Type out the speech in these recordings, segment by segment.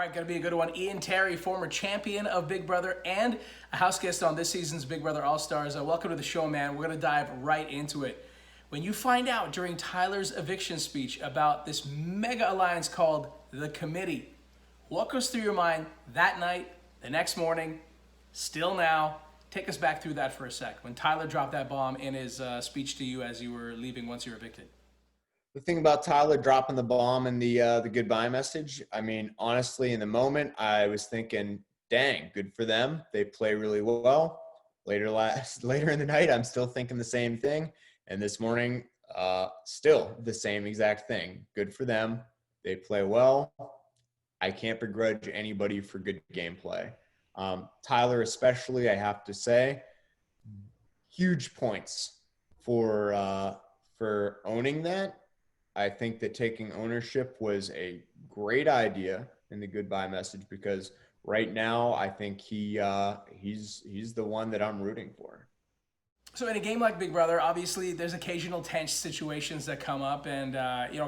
right, going to be a good one. Ian Terry, former champion of Big Brother and a house guest on this season's Big Brother All-Stars. Welcome to the show, man. We're going to dive right into it. When you find out during Tyler's eviction speech about this mega alliance called The Committee, what goes through your mind that night, the next morning, still now? Take us back through that for a sec. When Tyler dropped that bomb in his speech to you as you were leaving once you were evicted. The thing about Tyler dropping the bomb and the goodbye message, I mean, honestly, in the moment, I was thinking, dang, good for them. They play really well. Later in the night, I'm still thinking the same thing. And this morning, still the same exact thing. Good for them. They play well. I can't begrudge anybody for good gameplay. Tyler especially, I have to say, huge points for owning that. I think that taking ownership was a great idea in the goodbye message, because right now I think he's the one that I'm rooting for. So in a game like Big Brother, obviously there's occasional tense situations that come up, and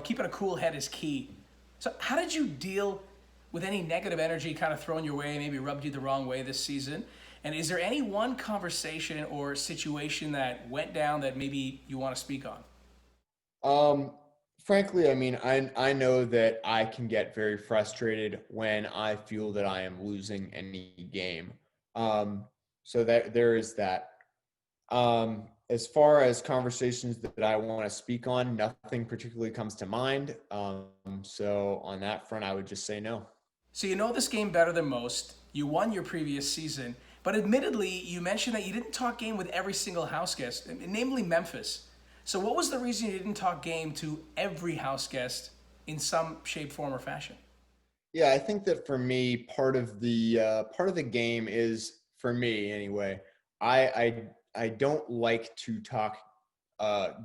keeping a cool head is key. So how did you deal with any negative energy kind of thrown your way, maybe rubbed you the wrong way this season? And is there any one conversation or situation that went down that maybe you want to speak on? Frankly, I mean, I know that I can get very frustrated when I feel that I am losing any game. So that there is that. As far as conversations that I want to speak on, nothing particularly comes to mind. So on that front, I would just say no. So you know this game better than most. You won your previous season, but admittedly, you mentioned that you didn't talk game with every single house guest, namely Memphis. So what was the reason you didn't talk game to every house guest in some shape, form, or fashion? Yeah, I think that for me, part of the game is, for me anyway. I don't like to talk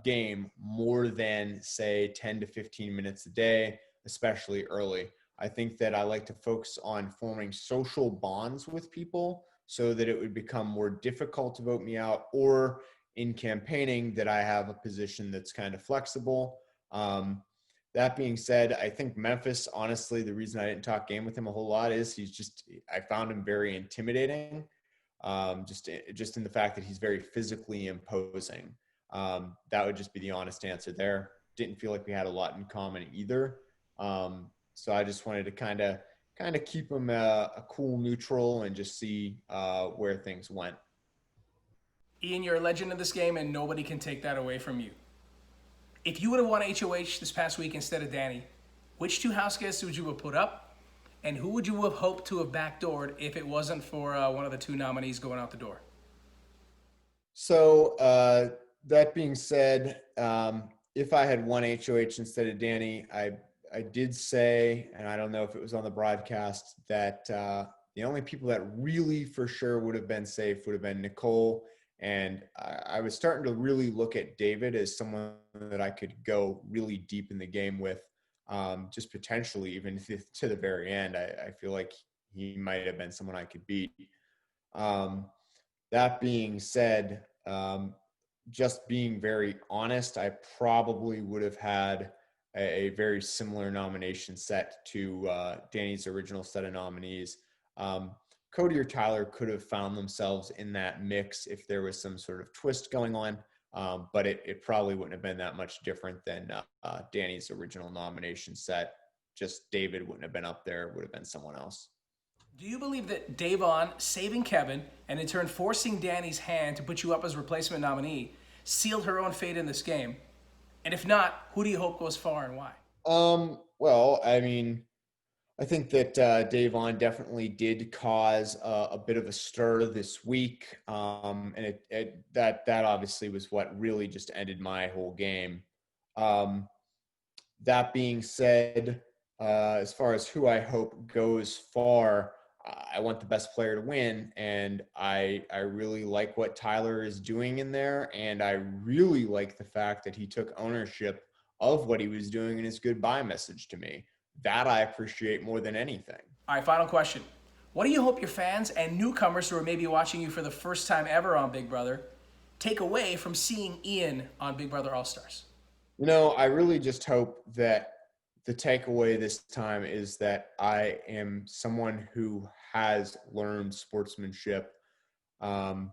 game more than, say, 10 to 15 minutes a day, especially early. I think that I like to focus on forming social bonds with people so that it would become more difficult to vote me out, or in campaigning that I have a position that's kind of flexible. That being said, I think Memphis, honestly, the reason I didn't talk game with him a whole lot is I found him very intimidating. Just in the fact that he's very physically imposing. That would just be the honest answer there. Didn't feel like we had a lot in common either. So I just wanted to kind of keep him a cool neutral and just see where things went. Ian, you're a legend in this game, and nobody can take that away from you. If you would have won HOH this past week instead of Danny, which two house guests would you have put up? And who would you have hoped to have backdoored if it wasn't for one of the two nominees going out the door? So that being said, if I had won HOH instead of Danny, I did say, and I don't know if it was on the broadcast, that the only people that really for sure would have been safe would have been Nicole. And I was starting to really look at David as someone that I could go really deep in the game with, just potentially even to the very end. I feel like he might have been someone I could beat. That being said, just being very honest, I probably would have had a very similar nomination set to Danny's original set of nominees. Cody or Tyler could have found themselves in that mix if there was some sort of twist going on, but it probably wouldn't have been that much different than Danny's original nomination set. Just David wouldn't have been up there, it would have been someone else. Do you believe that Davon saving Kevin and in turn forcing Danny's hand to put you up as replacement nominee sealed her own fate in this game? And if not, who do you hope goes far and why? Well, I mean, I think that Davon definitely did cause a bit of a stir this week, and that obviously was what really just ended my whole game. That being said, as far as who I hope goes far, I want the best player to win, and I really like what Tyler is doing in there, and I really like the fact that he took ownership of what he was doing in his goodbye message to me. That I appreciate more than anything. All right, final question. What do you hope your fans and newcomers who are maybe watching you for the first time ever on Big Brother take away from seeing Ian on Big Brother All-Stars? I really just hope that the takeaway this time is that I am someone who has learned sportsmanship, um,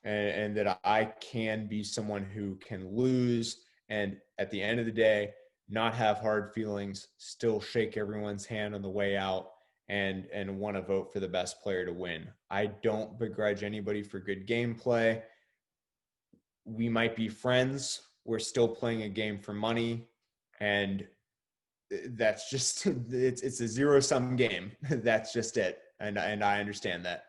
and that I can be someone who can lose, and at the end of the day, not have hard feelings, still shake everyone's hand on the way out, and want to vote for the best player to win. I don't begrudge anybody for good gameplay. We might be friends. We're still playing a game for money, and that's just it's a zero-sum game. That's just it, and I understand that.